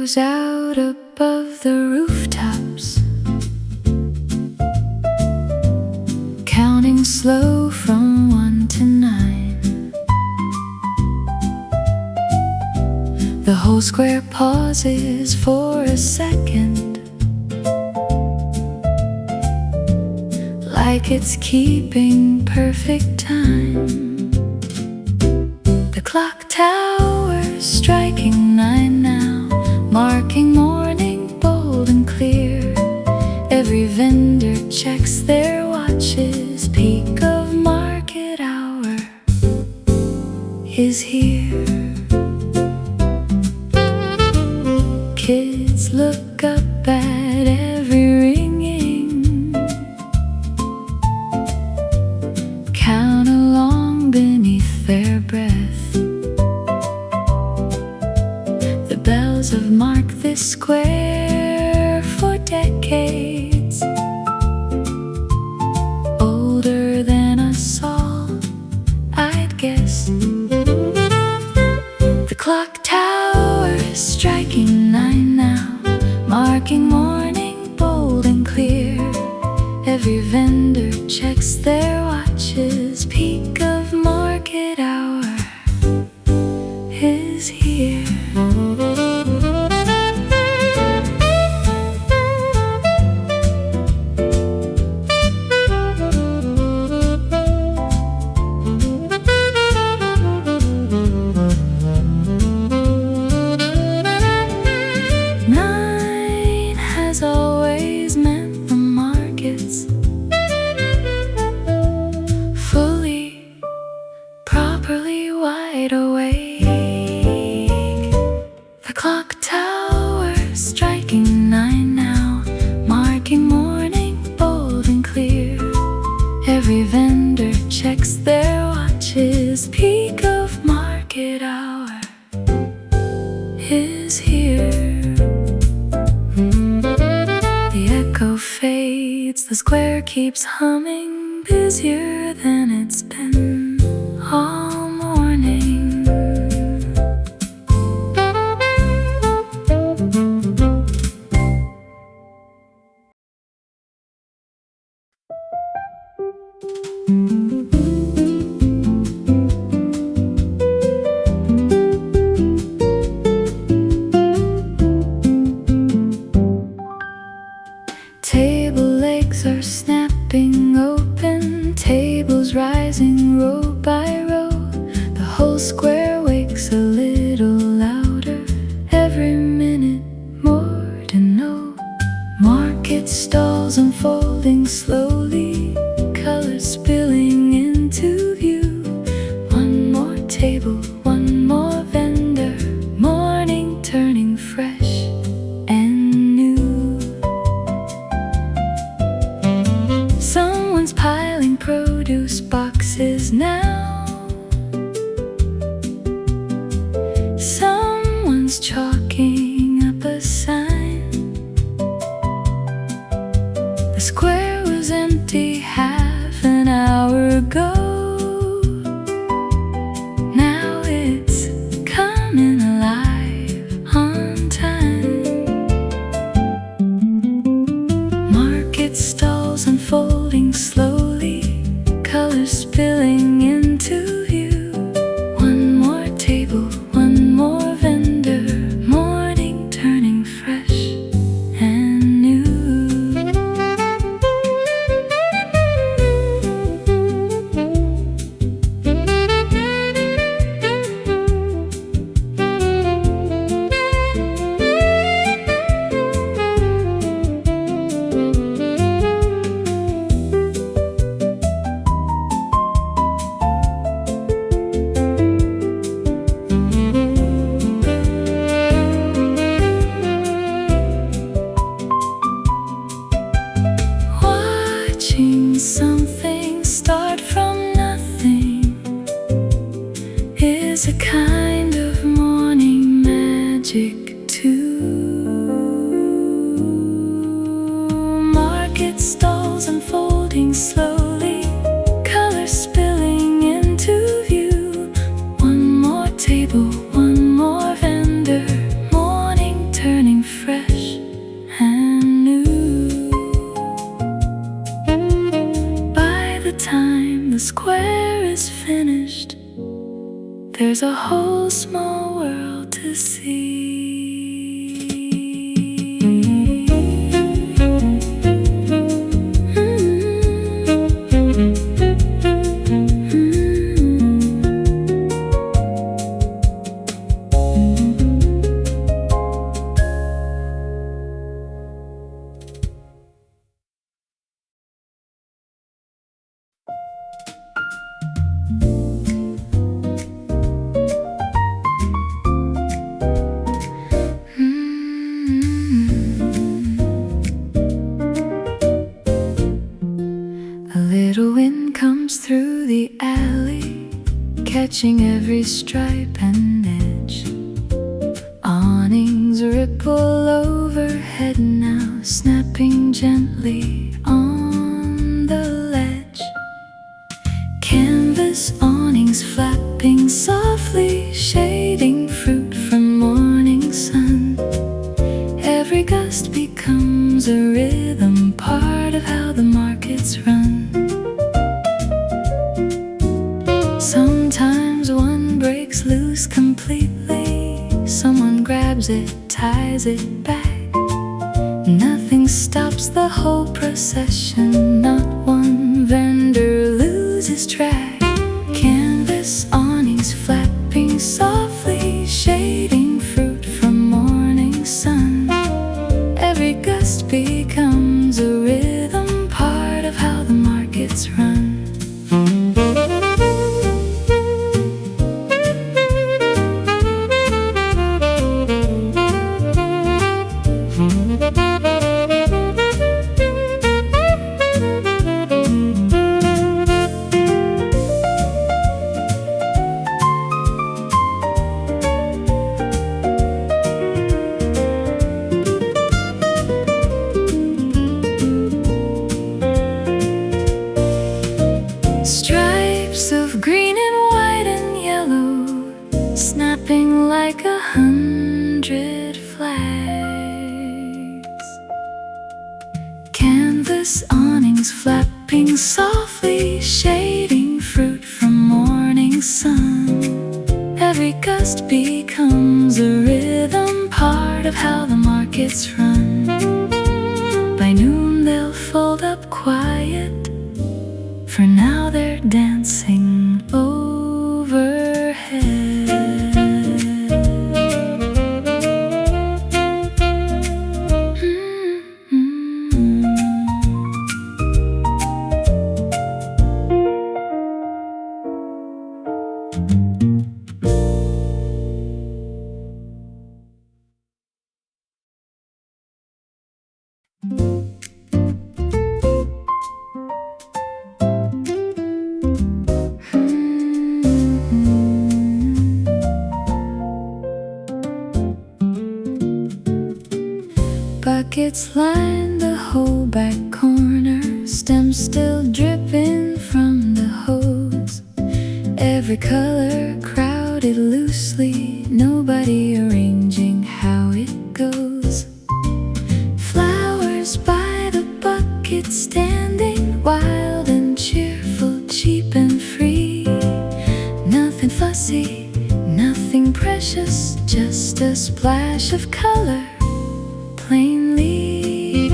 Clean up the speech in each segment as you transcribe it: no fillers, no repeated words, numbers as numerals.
goes out above the rooftops, counting slow from 1 to 9. The whole square pauses for a second, like it's keeping perfect time. The clock tower's striking 9 now, marking morning bold and clear. Every vendor checks their watches, peak of market hour is here. Kids look up at every ringing, count along beneath their breath. The bells have marked this square for decades, older than us all, I'd guess. The clock tower is striking 9 now, marking morning bold and clear. Every vendor checks their watches, peak of market hour is here. Always meant the markets fully, properly wide awake. The clock tower striking 9 now, marking morning bold and clear. Every vendor checks their watches, peak of market hour is here. Fades, the square keeps humming, busier than it's been all morning. Table legs are snapping open, tables rising row by row. The whole square wakes a little louder, every minute more to know. Market stalls unfolding slowly, colors spilling into view. One more table, one more vendor, morning turning fresh and new. Someone's piling produce boxes now, someone's chalking up a sign. The square was empty half an hour ago, now it's coming alive on time. Market stalls unfolding slowly, colors spilling into view. One more table, one more vendor, morning turning fresh and new. Watching something start from nothing is a kind of morning magic too. Market stalls unfolding slowly, colors spilling into view. One more table, one more vendor, morning turning There's a whole small world to see. Through the alley, catching every stripe and edge. Awnings ripple overhead now, snapping gently on the ledge. Canvas awnings flapping softly, shading fruit from morning sun. Every gust becomes a rhythm, part of how the markets run. Sometimes one breaks loose completely. Someone grabs it, ties it back. Nothing stops the whole procession. Not one vendor loses track. Canvas awnings flapping softly, shading fruit from morning sun. Every gust becomes a rhythm, part of how the markets run. Stripes of green and white and yellow, snapping like 100 flags. Canvas awnings flapping softly, shading fruit from morning sun. Every gust becomes a rhythm, part of how the markets run. By noon they'll fold up quiet. For now they're dancing overhead. Buckets line the whole back corner, stems still dripping from the hose. Every color crowded loosely, nobody arranging how it goes. Flowers by the bucket standing, wild and cheerful, cheap and free. Nothing fussy, nothing precious, just a splash of color. Plainly,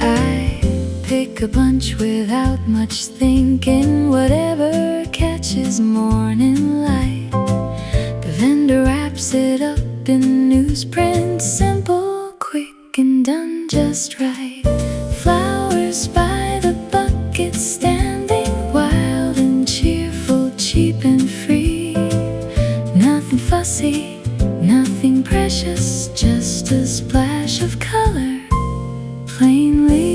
I pick a bunch without much thinking, whatever catches morning light. The vendor wraps it up in newsprint, simple, quick and done just right. Flowers by the bucket standing, wild and cheerful, cheap and free. Nothing fussy, nothing precious, just a splash of color, plainly.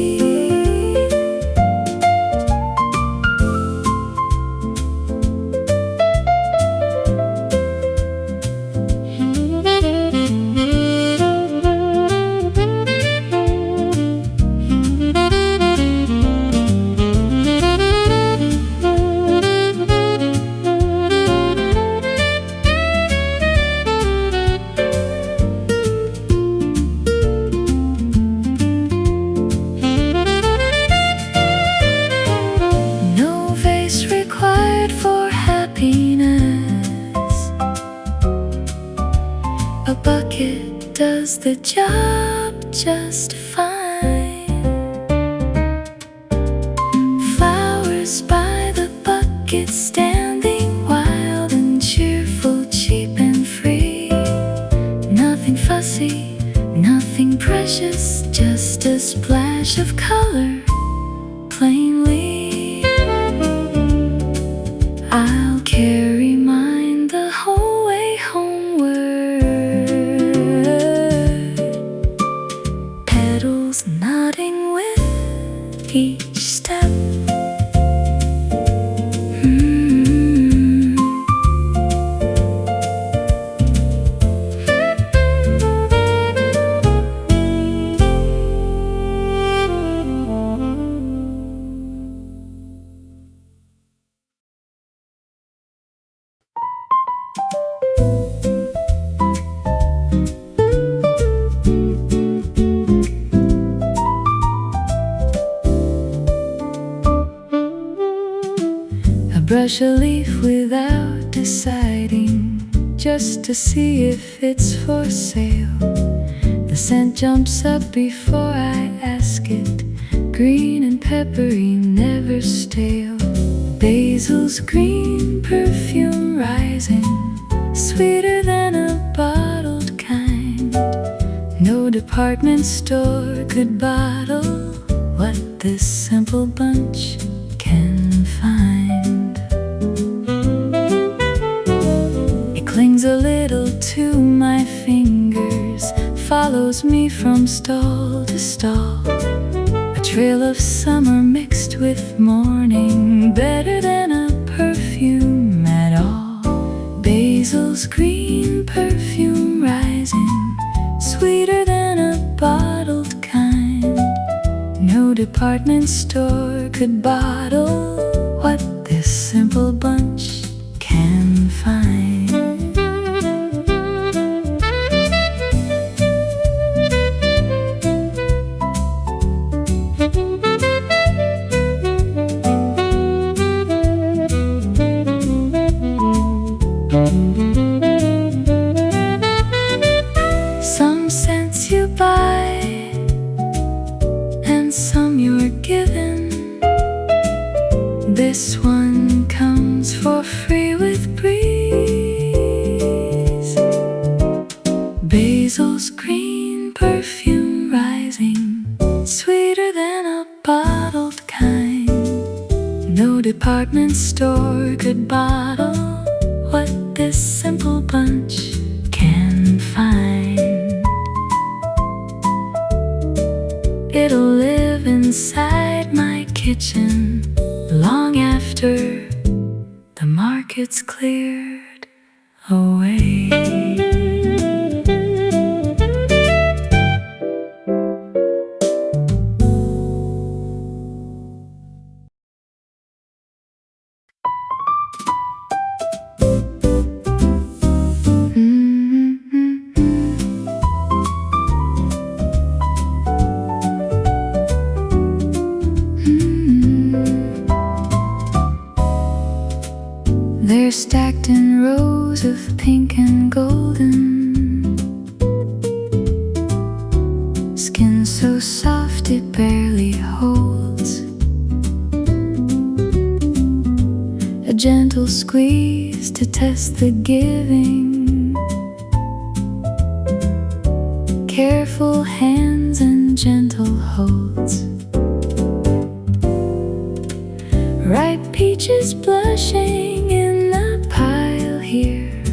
bucket does the job just fine. Flowers by the bucket standing wild and cheerful, cheap and free. Nothing fussy, nothing precious, just a splash of color, plainly. I'll carry mine the whole way homeward, petals nodding with each step. Brush a leaf without deciding, just to see if it's for sale. The scent jumps up before I ask it, green and peppery, never stale. Basils, green perfume rising, sweeter than a bottled kind. No department store could bottle what this simple bunch can find. Clings a little to my fingers, follows me from stall to stall. A trail of summer mixed with morning, better than a perfume at all. Basils, green perfume rising, sweeter than a bottled kind. No department store could bottle what this simple bunch can find. Some scents you buy, and some you're given. This one comes for free with breeze. Basils, green perfume rising, sweeter than a bottled kind. No department store could bottle what this simple bunch can find. It'll live inside my kitchen long after the market's cleared away. They're stacked in rows of pink and golden, skin so soft it barely holds. A gentle squeeze to test the giving, careful hands and gentle holds. Ripe peaches blushing in the pile here,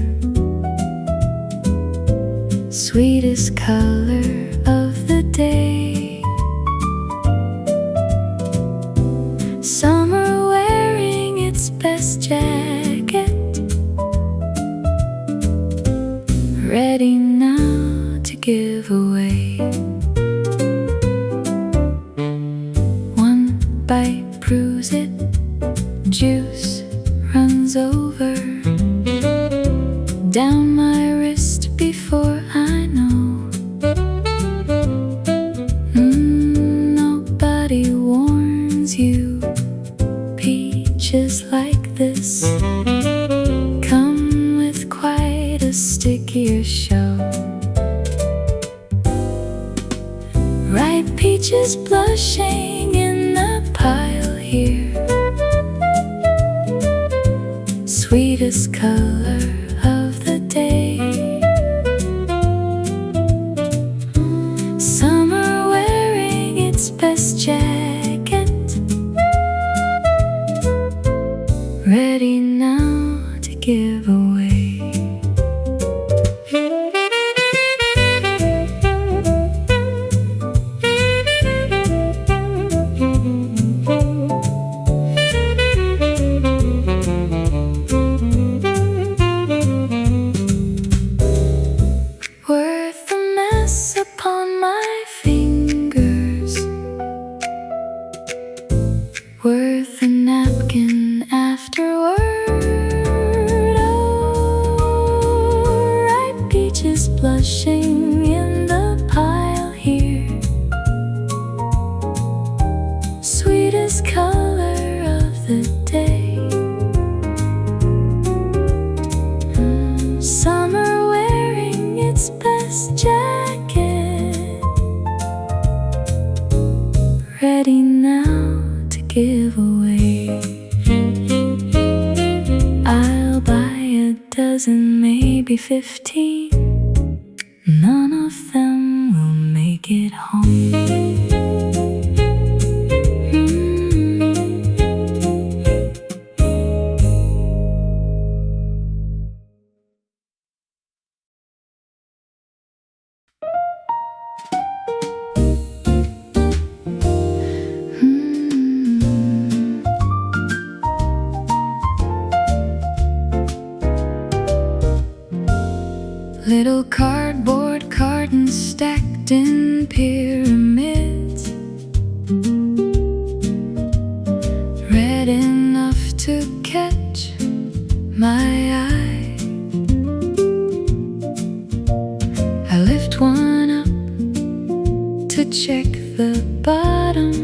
sweetest color of the day. Summer wearing its best jacket, ready now to give away. One bite proves it, juice runs over down my wrist before I know. Nobody warns you, peaches like this come with quite a stickier show. peaches blushing in the pile here. Sweetest color of the day. Summer wearing its best jacket, ready now to give away. Worth a mess upon my fingers, worth a napkin afterward. Oh, ripe peaches blushing in the pile here. Sweetest color of the day. Summer wearing its best jacket, ready now to give away. I'll buy a dozen, maybe 15. None of them will make it home. Little cardboard cartons stacked in pyramids, red enough to catch my eye. I lift one up to check the bottom,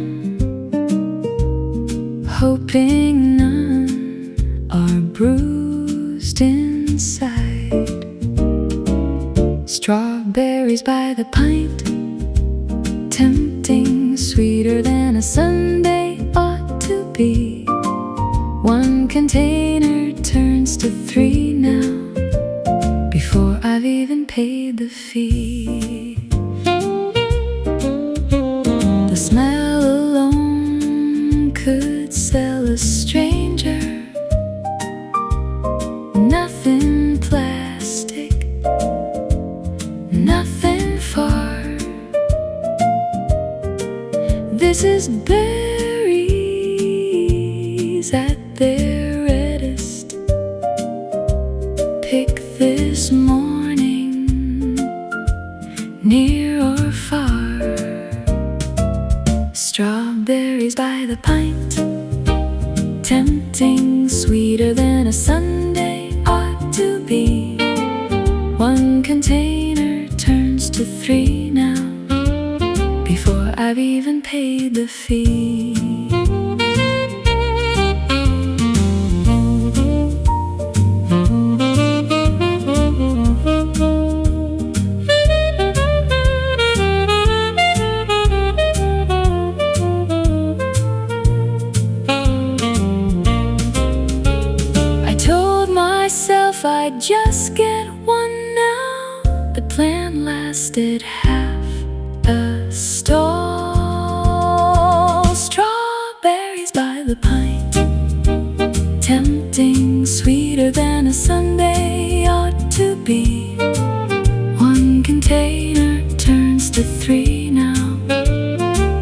hoping none are bruised inside. Strawberries by the pint, tempting, sweeter than a sundae ought to be. One container turns to 3 now, before I've even paid the fee. The smell alone could sell a stranger. Nothing plastic, nothing far. This is berries at their reddest. Pick this morning, near or far. Strawberries by the pint, tempting, sweeter than a sundae ought to be. One container turns to 3 now, before I've even paid the fee. I told myself I'd just get one now. The plan lasted half a stall. Strawberries by the pint, tempting, sweeter than a sundae ought to be. One container turns to 3 now,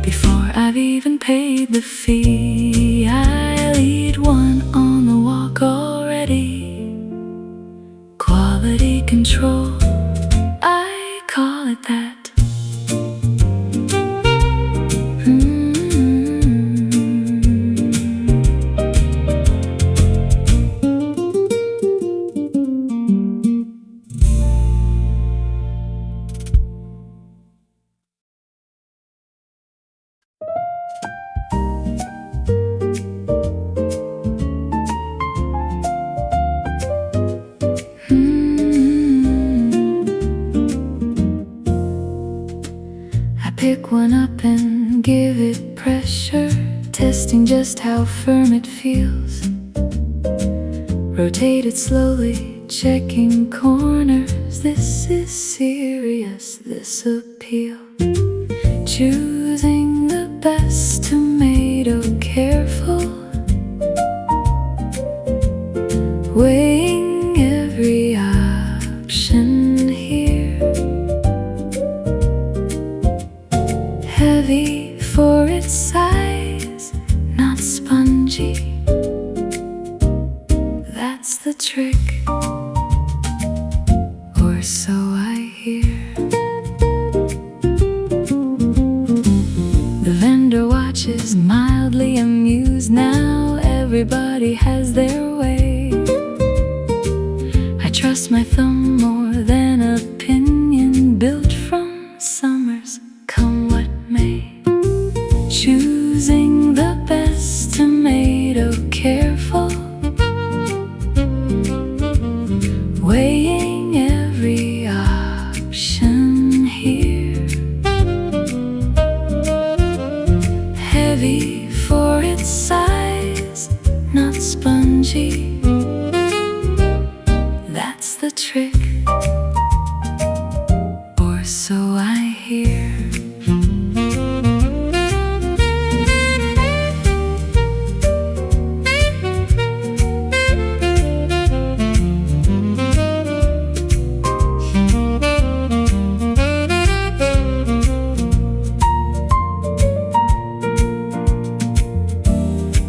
before I've even paid the fee. I'll eat one on the walk already. Quality control, I call it that. Pick one up and give it pressure, testing just how firm it feels. Rotate it slowly, checking corners. This is serious, this appeal. Choosing the best tomato, careful, weighing every option here. Heavy for its size, not spongy. That's the trick, or so I hear. The vendor watches, mildly amused. Now everybody has their way. I trust my thumb more than opinion, built from summers, come what may. Choosing the best tomato, careful, weighing every option here. Heavy for its size, not spongy. That's the trick, or so I hear.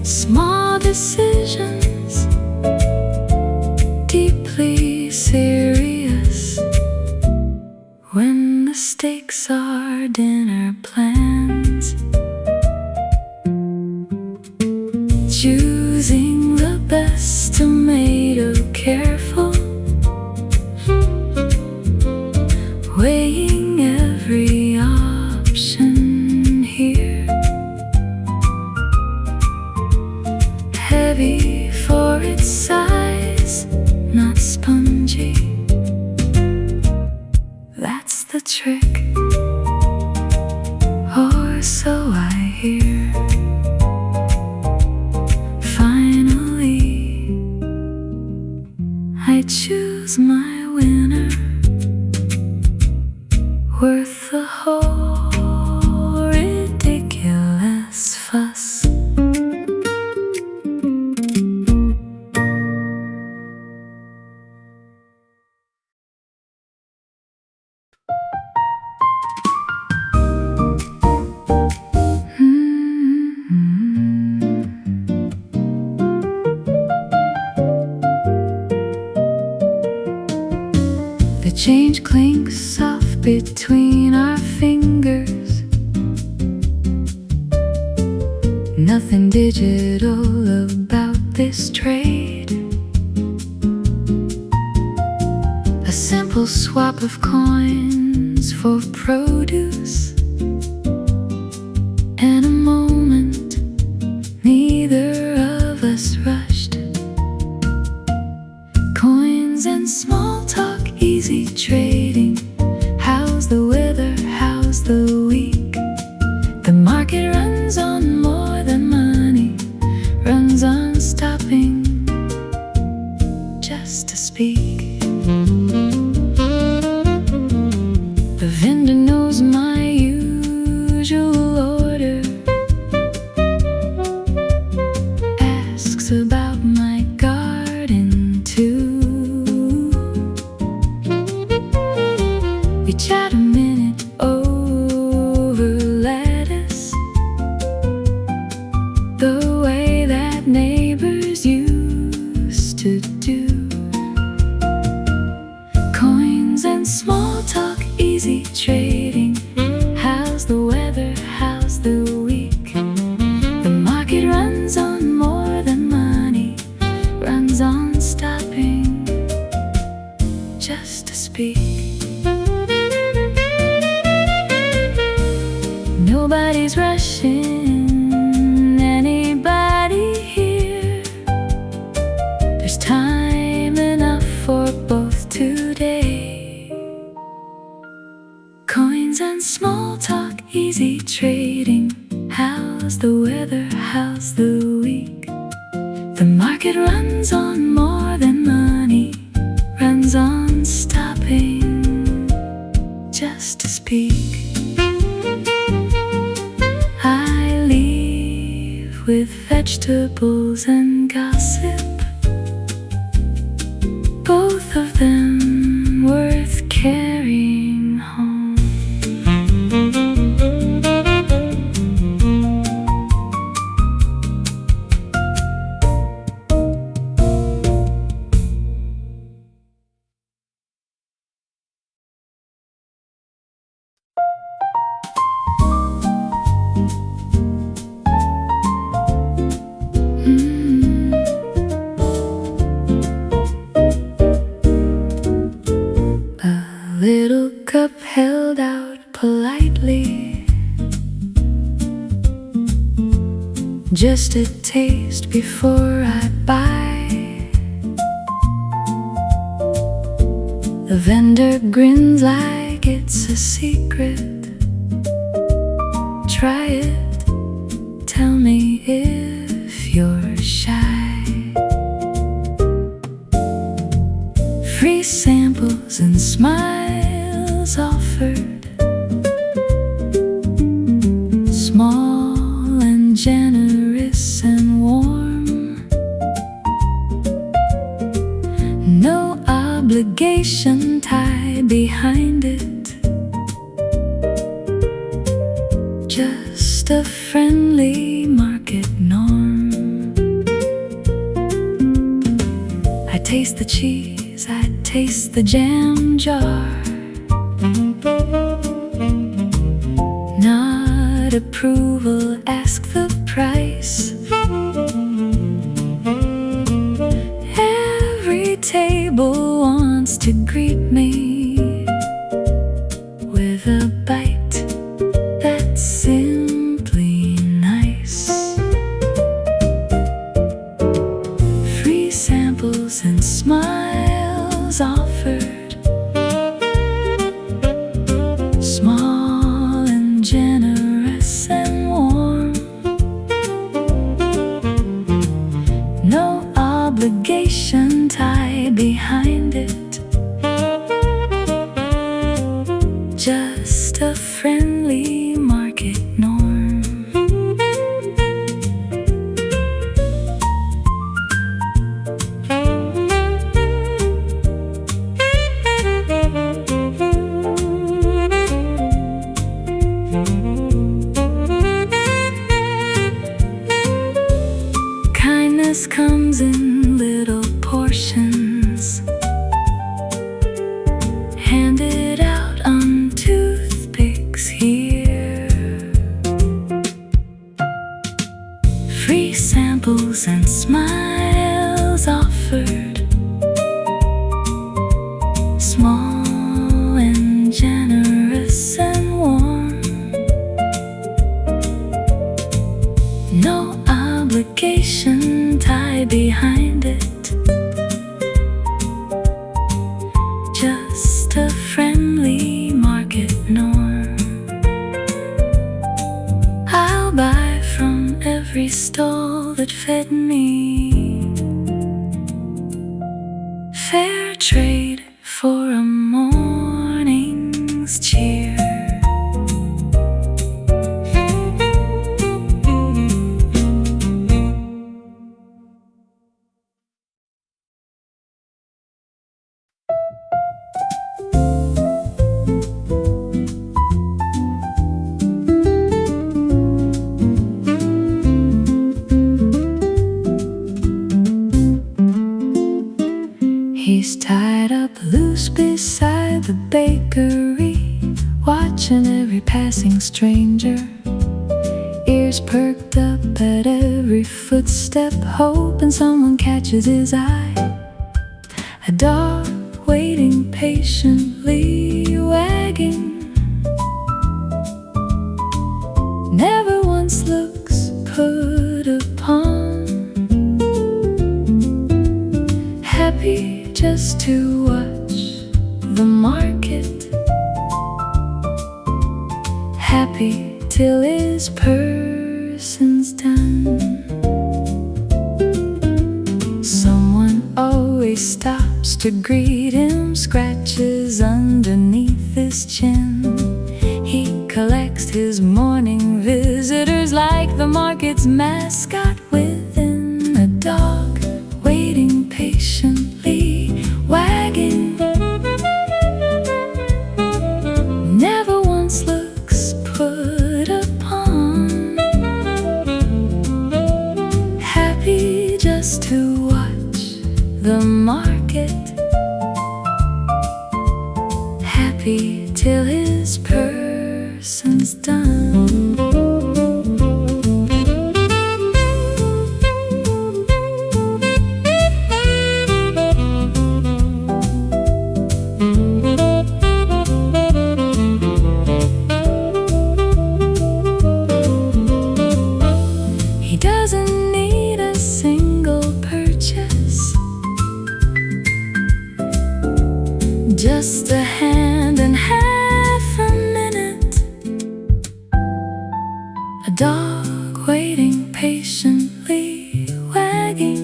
Small decisions, deeply serious, when the stakes are dinner plans. Choosing the best tomato, careful, weighing every option here. Heavy for its size, not spongy. That's the trick, or so I hear. Finally, I choose my winner, worth the whole ridiculous fuss. The change clinks soft between our fingers. Nothing digital about this trade. A simple swap of coins for produce, and a moment neither of us rushed. Coins and small talk, easy trading. How's the weather? How's the week? The market runs on more than money, runs on stopping just to speak. The vendor knows my usual order, asks about my garden too. We chat a minute over lettuce, the way that neighbors used to do. Coins and small talk, easy trading. How's the weather? How's the week? The market runs on more than money, runs on stopping just to speak. Nobody's rushing anybody here. There's time enough for both today. Coins and small talk, easy trading. How's the weather? How's the week? The market runs on more than money, runs on stopping just to speak. I leave with vegetables and gossip, both of them worth carrying home. Little cup held out politely, just a taste before I buy. The vendor grins like it's a secret. Try it, tell me if you're shy. Free samples and smiles offered, small and generous and warm. No obligation tied behind it, just a friendly market norm. I taste the cheese, I taste the jam jar. Not approval, ask the price. Every table wants to greet me with a bite that's simply nice. Free samples and smiles offered, small and generous and warm. No obligation tied behind it, just a friendly market norm. Kindness comes in little portions, handed out on toothpicks here. Free samples and smiles offered, small and generous and warm. No obligation tied behind it, just a friendly market norm. I'll buy from every stall that fed me. Fair trade for a morning's cheer. He's tied up loose beside the bakery, watching every passing stranger. Ears perked up at every footstep, hoping someone catches his eye. A dog waiting patiently, wagging, never once looks put upon. Happy just to watch the market, happy till his purse person's done. Someone always stops to greet him, scratches underneath his chin. He collects his morning visitors like the market's mascot within. A dog waiting patiently, wagging, never once looks put upon, happy just to watch the market, happy till his person's done. He doesn't need a single purchase, just a hand and half a minute. A dog waiting patiently, wagging,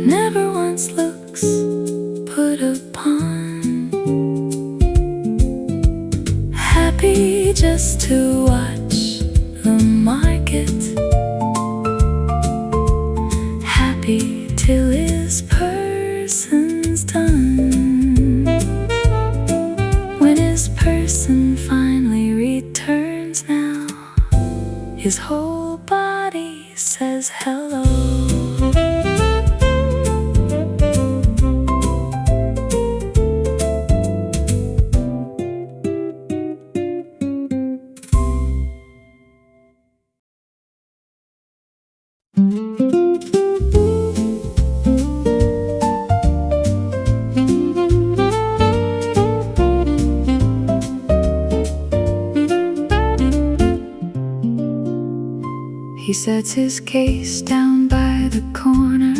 never once looks put upon, happy just to watch the market, happy till his person's done. When his person finally returns now, his whole body says hello. He sets his case down by the corner,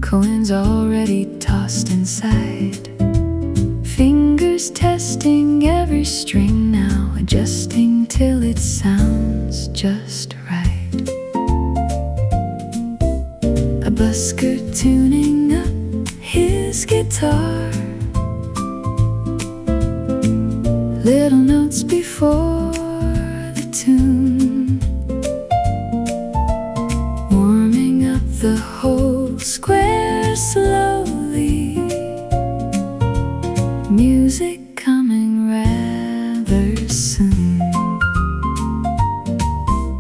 coins already tossed inside. Fingers testing every string now, adjusting till it sounds just right. A busker tuning up his guitar, little notes before the tune, warming up the whole square slowly, music coming rather soon.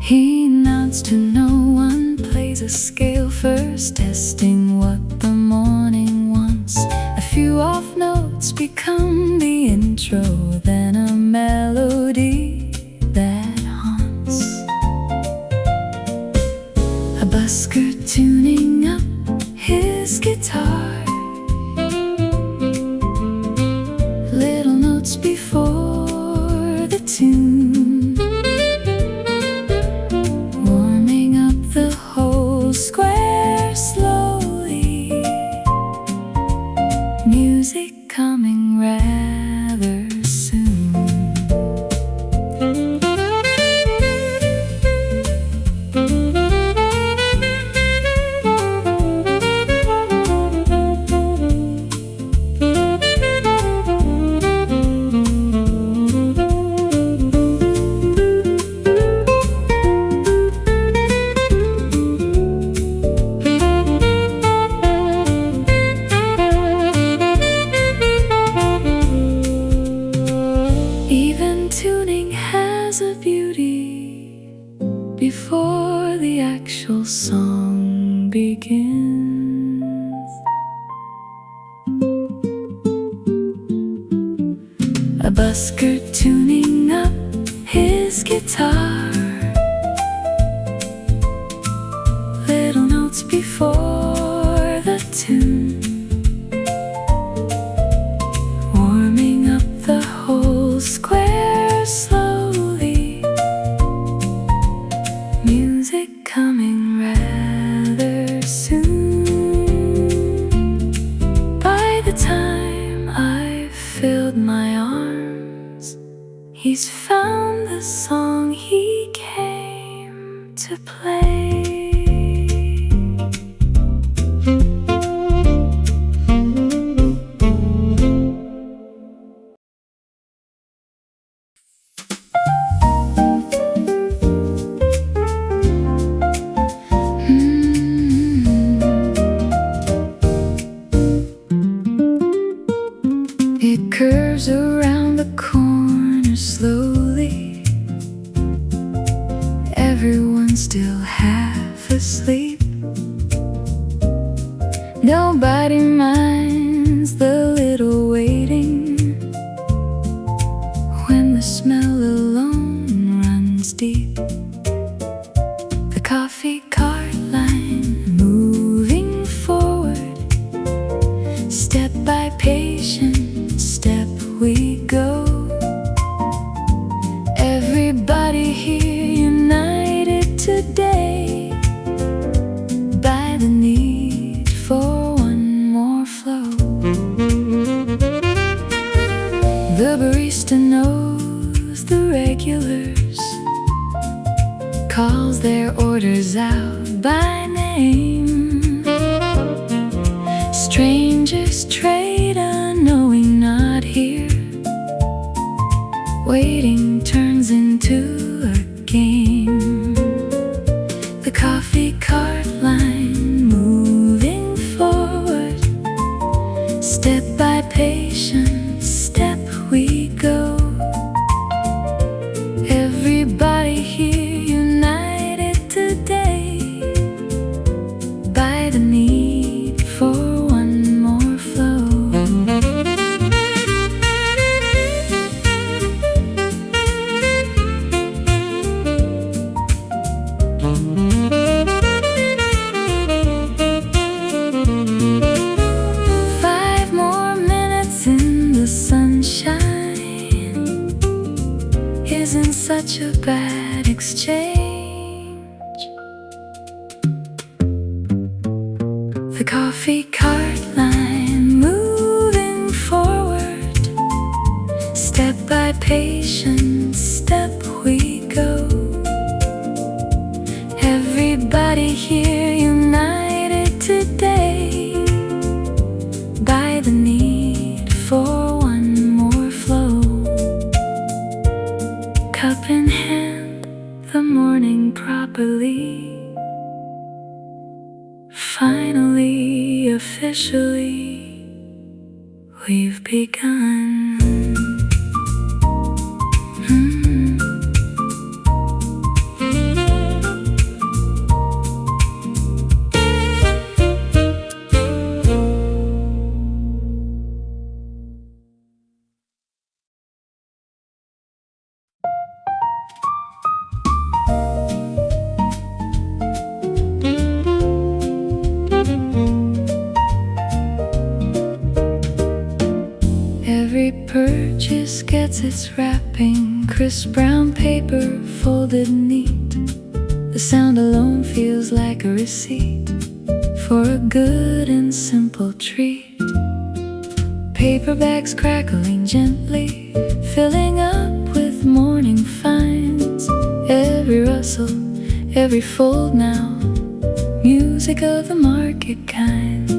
He nods to no one, plays a scale first, testing what the morning wants. A few off notes become the intro, then a melody that haunts. A busker tuning up his guitar, little notes before the tune, warming up the whole square slowly, music coming rather soon. Even tuning has a beauty before the actual song begins. A busker tuning up his guitar, little notes before the tune, warming up the whole square slowly, music coming rather soon. By the time I've filled my arms, He's found the song he came to play. It curves around the corner slowly. Everyone's still half asleep. Nobody minds the little waiting when the smell alone runs deep. The coffee cart line moving forward, step by patient step we go. Everybody here united today by the need for one more flow. The barista knows the regulars, calls their orders out by name. Strangers trade a knowing not here. Waiting turns into a game. The coffee cart line moving forward, step by patient step we go. Everybody here united today by the need for one more flow. Isn't such a bad exchange. The coffee cart line moving forward, step by patient step we go. Everybody here united today by the need for one more flow. Cup in hand, the morning properly. Finally, officially, we've begun. Every purchase gets its wrapping, crisp brown paper folded neat. The sound alone feels like a receipt for a good and simple treat. Paper bags crackling gently, filling up with morning finds. Every rustle, every fold now, music of the market kind.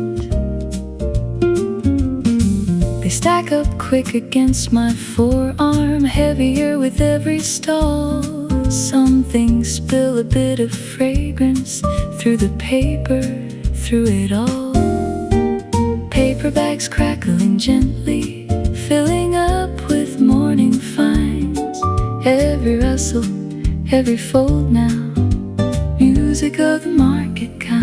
They stack up quick against my forearm, heavier with every stall. Some things spill a bit of fragrance through the paper, through it all. Paper bags crackling gently, filling up with morning finds. Every rustle, every fold now, music of the market kind.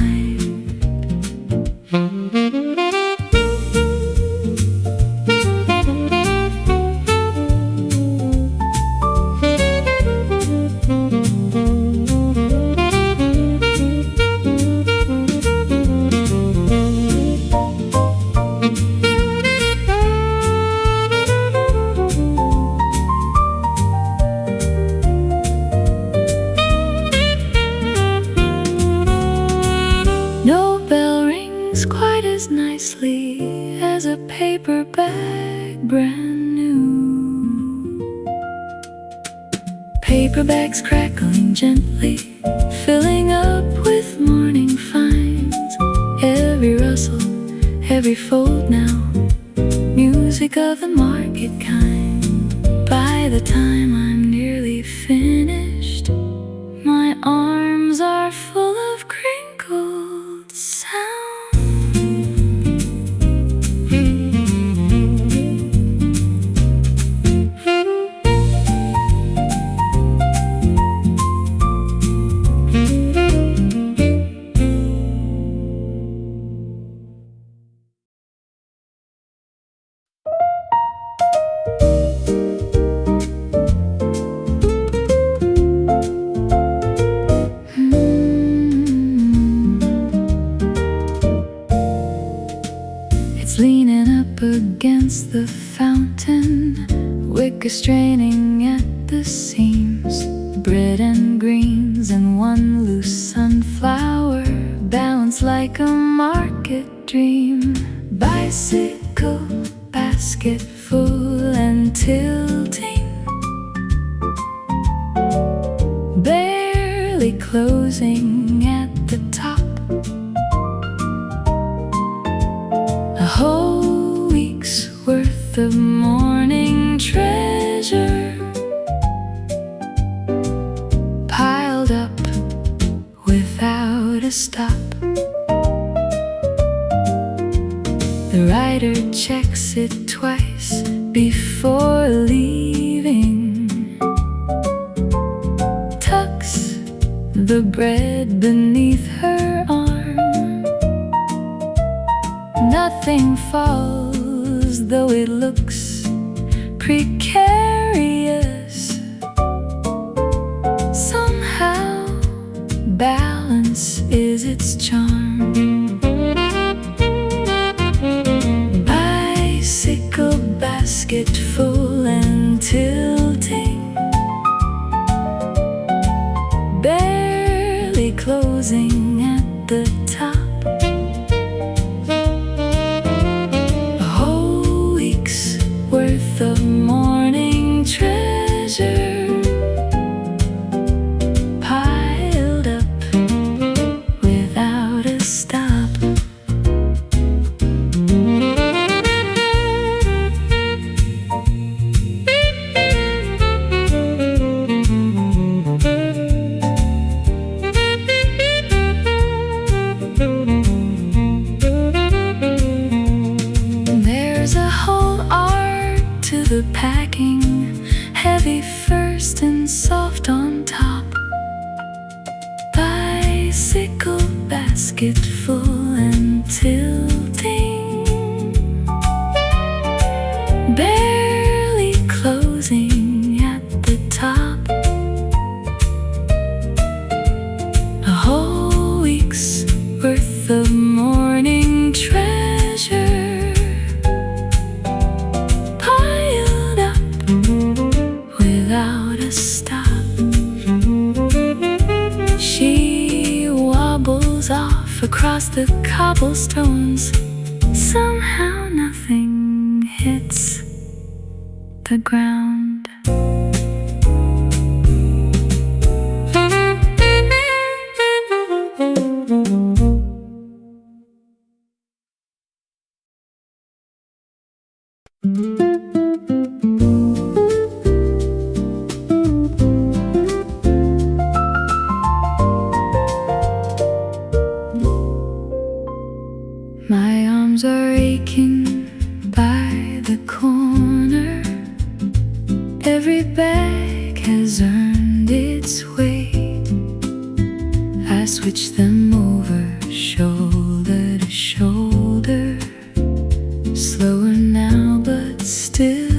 Nicely as a paper bag brand new. paper bags crackling gently, filling up with morning finds. Every rustle, every fold now, music of the market kind. By the time I'm nearly finished, my arms are full of crinkled sound. Leaning up against the fountain, wicker straining at the seams, bread and greens and one loose sunflower, balanced like a market dream. Bicycle basket full and tilting, barely closing at the top. A whole week's worth of morning treasure piled up without a stop. The rider checks it twice before leaving, tucks the bread beneath her arm. Nothing falls, though it looks precarious. Somehow, balance is its charm. Bicycle basket full and tilting, barely closing at the top. Worth of morning treasure piled up without a stop. There's a whole art to the packing, heavy first and soft on top. Bicycle basket full and tilting, barely closing at the top. A whole week's worth of morning treasure without a stop. She wobbles off across the cobblestones. Somehow nothing hits the ground. My arms are aching by the corner. Every bag has earned its weight. I switch them over shoulder to shoulder, slower now but still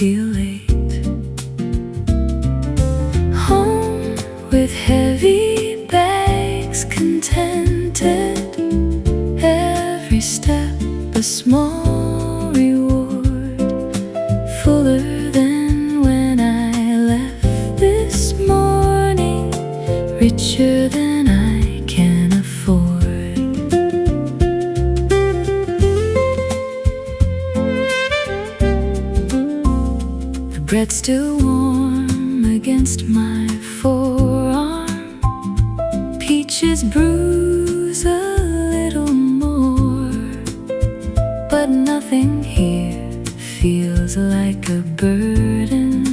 elate. Home with heavy bags contented, every step a small reward, fuller than when I left this morning, richer than I can afford. The bread's still warm thumb against my forearm. Peaches bruise a little more, but nothing here feels like a burden.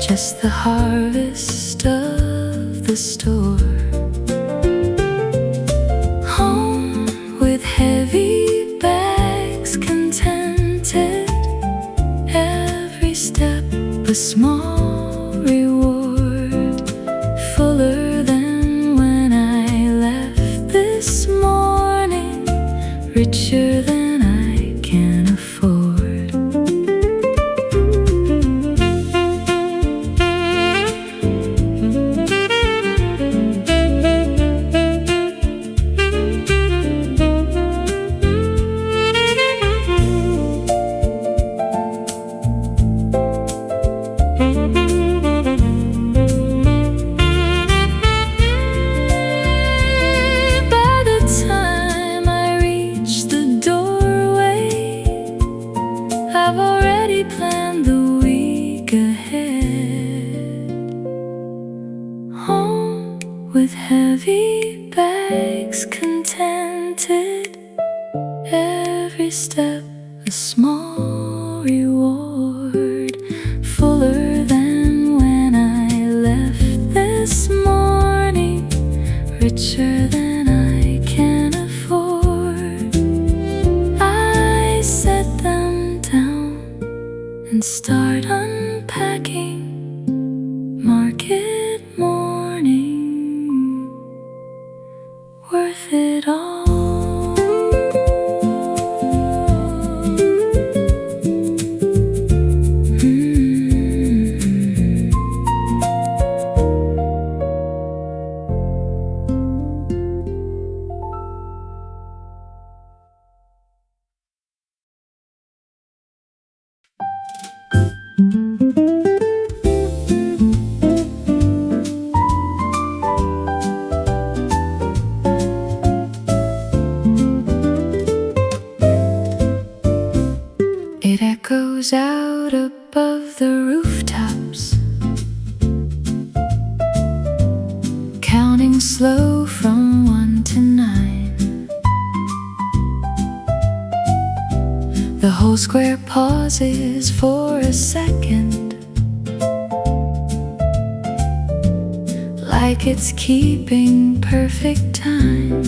Just the harvest of the store. Home with heavy bags, contented. Every step a small reward, fuller than when I left this morning, richer than I can afford. I've already planned the week ahead. Home with heavy bags, contented. Every step a small reward, fuller than when I left this morning, richer than I can afford. I set them down and start unpacking. Market morning, worth it all. It echoes out above the rooftops, counting slow from 1 to 9. The whole square pauses for a second, like it's keeping perfect time.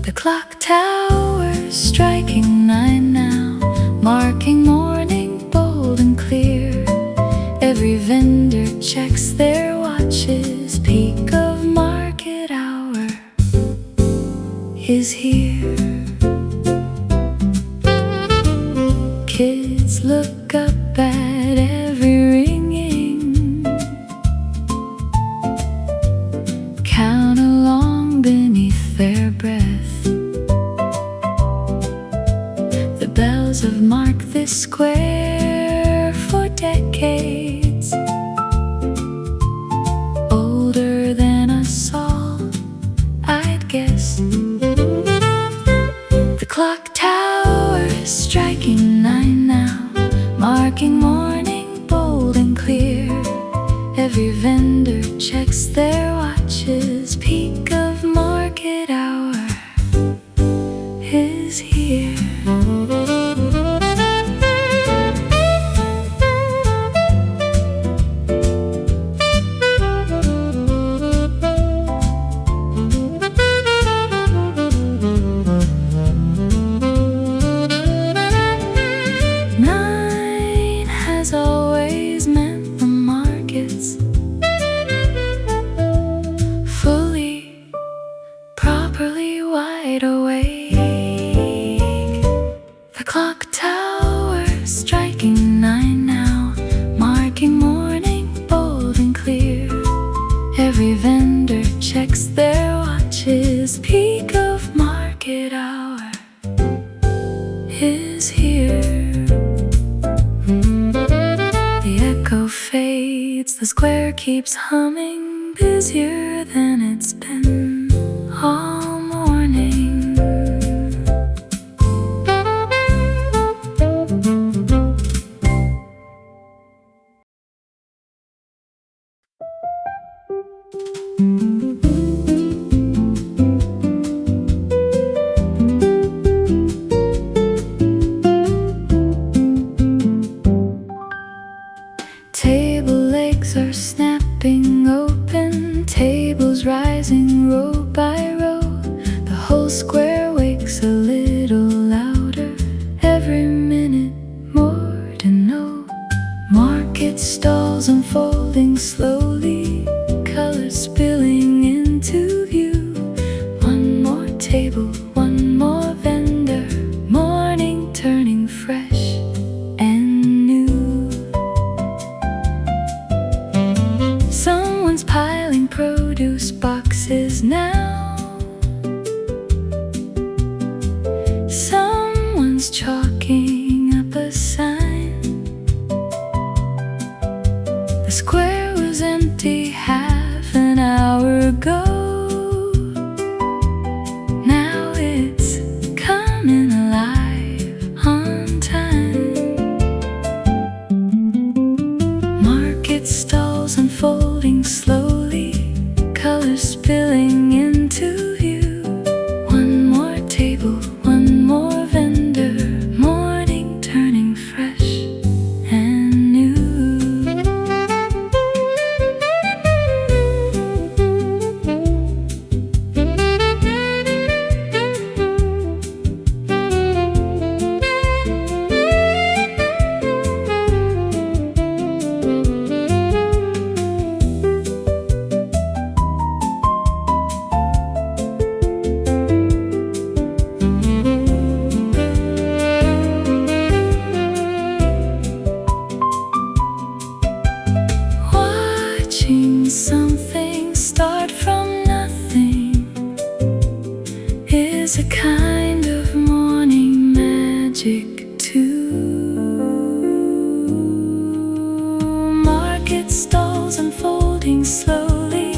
The clock tower striking 9 now, marking morning bold and clear. Every vendor checks their watches, peak of market hour is here. Kids look up at every ringing, count along beneath their breath. The bells have marked this square for decades, older than us all, I'd guess. The clock tower striking 9 now, marking morning bold and clear. Every vendor checks their watches, peak of market hour is here. Always meant the markets fully, properly wide awake. The clock tower striking 9 now, marking morning bold and clear. Every vendor checks their watches, peak of market hour is here. Fades, the square keeps humming, busier than it's been all morning. snapping open, tables rising row by row. The whole square wakes a little louder, every minute more to know. Market stalls unfolding slowly, colors spilling into view. One more table, one more vendor, morning turning fresh and new. Someone's piling produce boxes now. Someone's chalking up a sign. The square was empty half an hour ago. Now it's coming alive on time. Market stalls unfolding slowly, colors spilling into view. One more table, one more vendor, morning turning fresh and new. Watching something start from nothing is a kind of morning magic too. Market stalls unfolding slowly,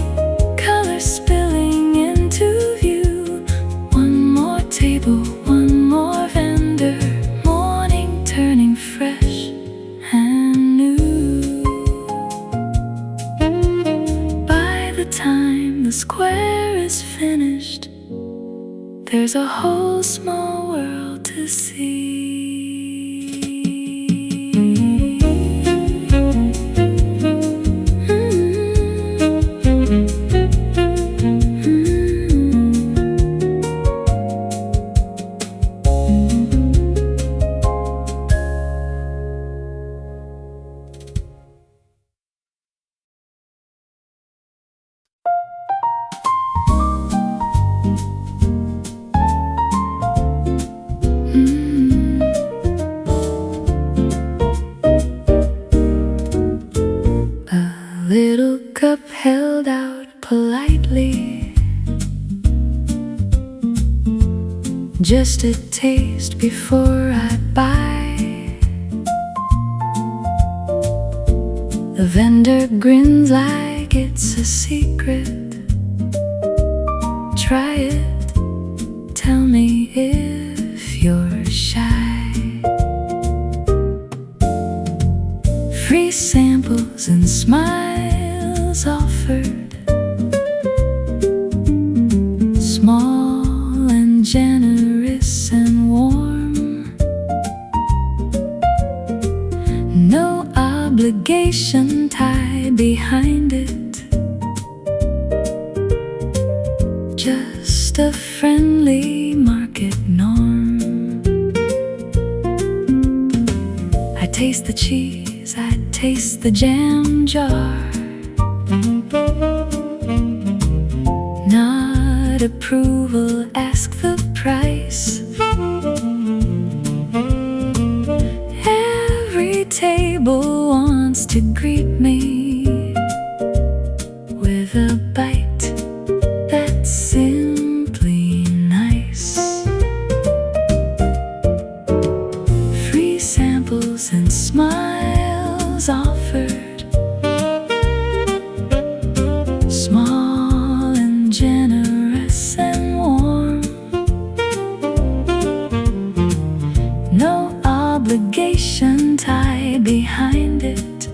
colors spilling into view. One more table, one more vendor, morning turning fresh and new. By the time the square is finished, there's a whole small world to see. Little cup held out politely, just a taste before I buy. The vendor grins like it's a secret. Try it, tell me if you're shy. Free samples and smiles offered, small and generous and warm. No obligation tied behind it, just a friendly market norm. I taste the cheese, I taste the jam jar. Not approval, ask the price. Every table wants to greet me with a bite that's simply nice. Free samples and smiles offered, small and generous and warm. No obligation tied behind it,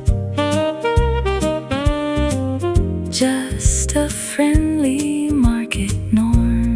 just a friendly market norm.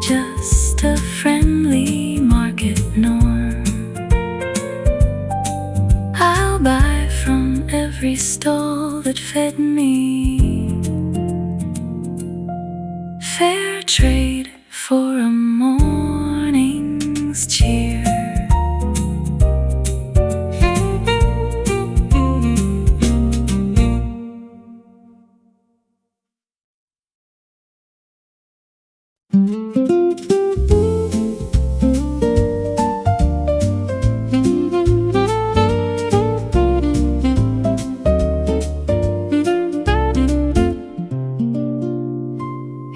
just a friendly market norm. I'll buy from every stall that fed me. Fair trade for a morning's cheer.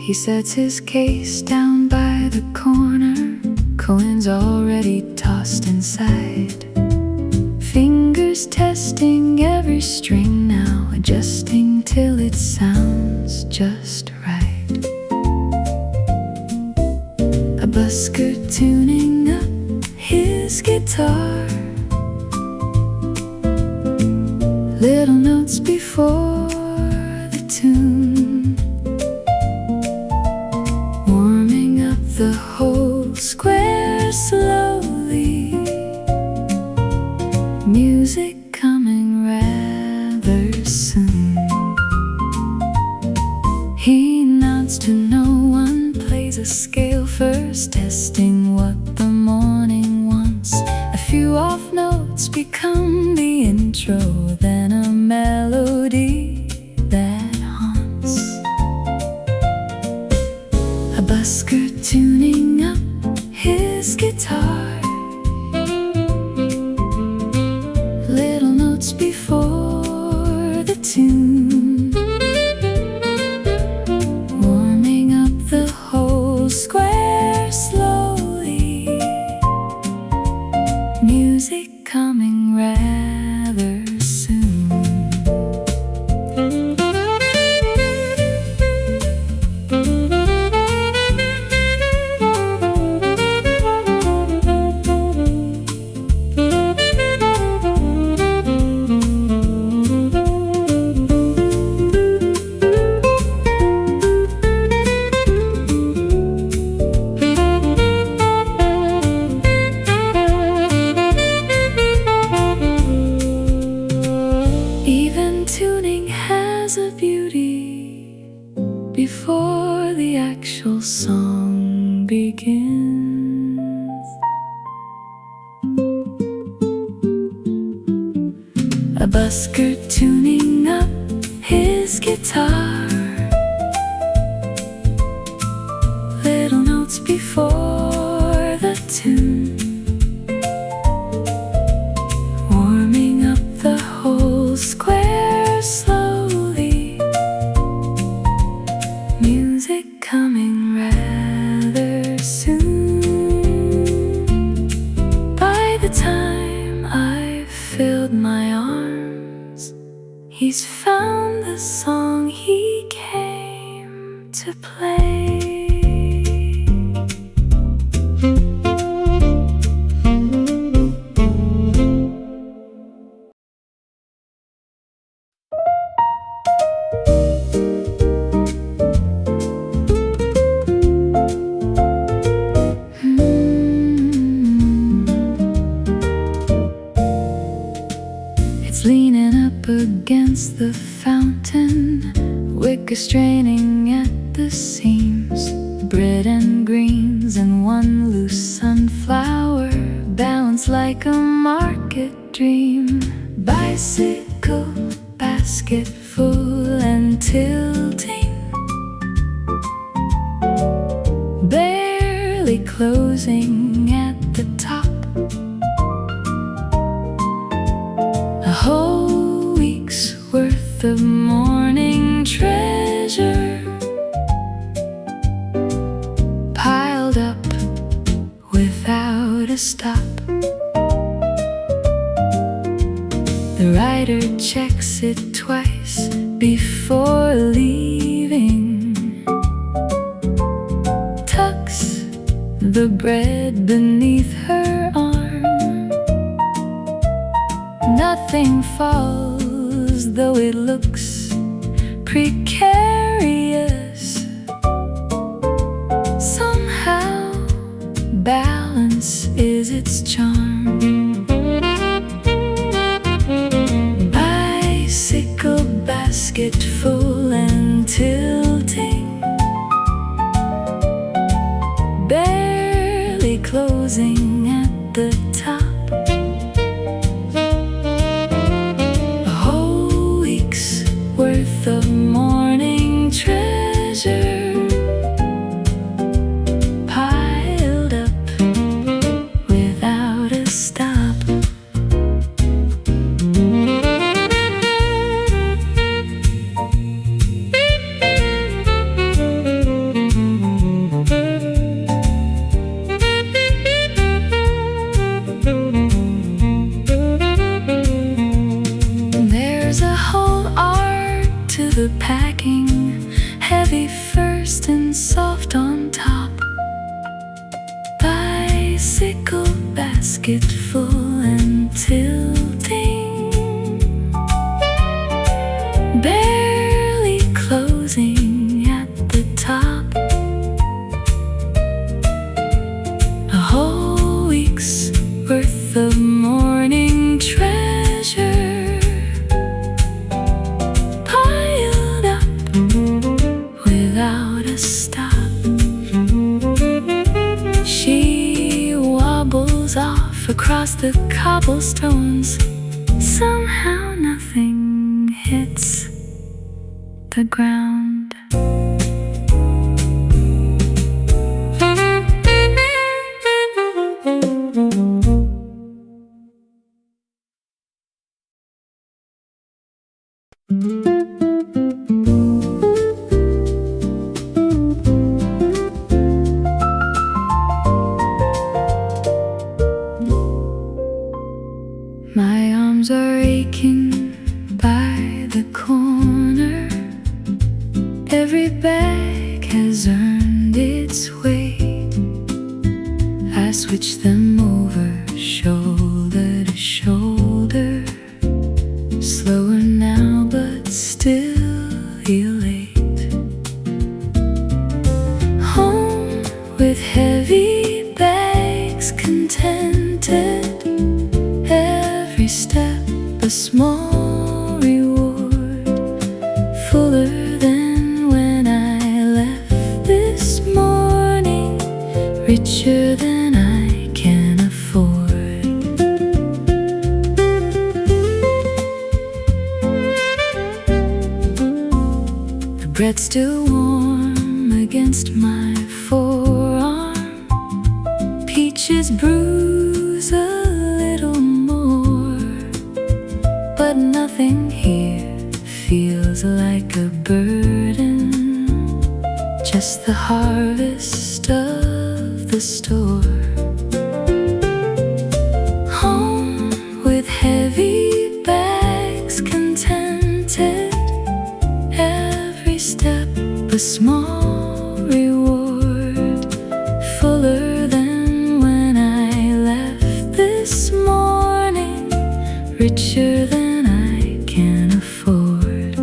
He sets his case down by the corner, coins already tossed inside. Fingers testing every string now, adjusting till it sounds just right. A busker tuning up his guitar, little notes before the tune, warming up the whole square slowly. Music coming rather soon. He nods to no one, plays a scale first, testing what the morning wants. A few off notes become the intro, then a melody that haunts. A busker tuning up his guitar, little notes before the tune, warming up the whole square slowly. Music coming rather soon. Even tuning has a beauty before the actual song begins. A busker tuning up his guitar, little notes before the tune, warming up the whole square slowly. Music coming rather soon. By the time I've filled my arms, he's found the song he came to play. It's leaning up against the fountain, wicker straining at the seams, bread and greens and one loose sunflower, balanced like a market dream. Bicycle, basket full and tilting, barely closing at the top. A whole week's worth of morning treasure piled up without a stop. The rider checks it twice before leaving, tucks the bread beneath her arm. Nothing falls, though it looks precarious. Somehow its charm. Bicycle basket full and tilting, barely closing at the top. A whole week's worth of morning treasure piled up without a stop. The packing, heavy first and soft on top. Bicycle basket full and tilting, barely closing at the top. A whole week's worth of morning treasure without a stop. She wobbles off across the cobblestones. Somehow nothing hits the ground. My arms are aching by the corner. Every bag has earned its way. I switch them over shoulder to shoulder, slower now but still elate. Home with heavy bags, contented. Every step a small reward, fuller than when I left this morning, richer than I can afford. The bread still warm against my forearm, peaches bruise a little more, but nothing here feels like a burden, just the harvest of the store. Home with heavy bags, contented. Every step a small reward, fuller than when I left this morning, richer than I can afford.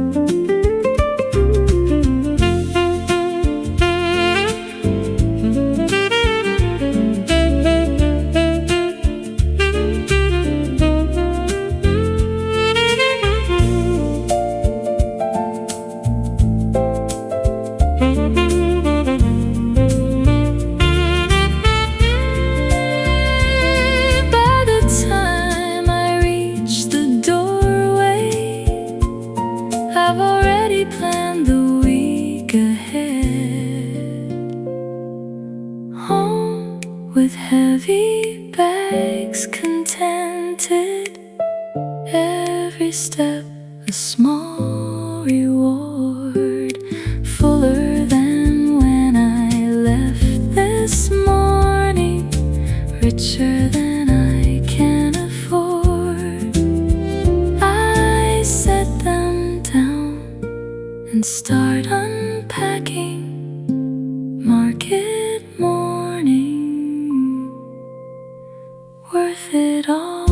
I've already planned the week ahead. Home with heavy bags, contented. Every step a small reward, fuller than when I left this morning, richer than I can afford. I set them down and start unpacking. Market morning, worth it all.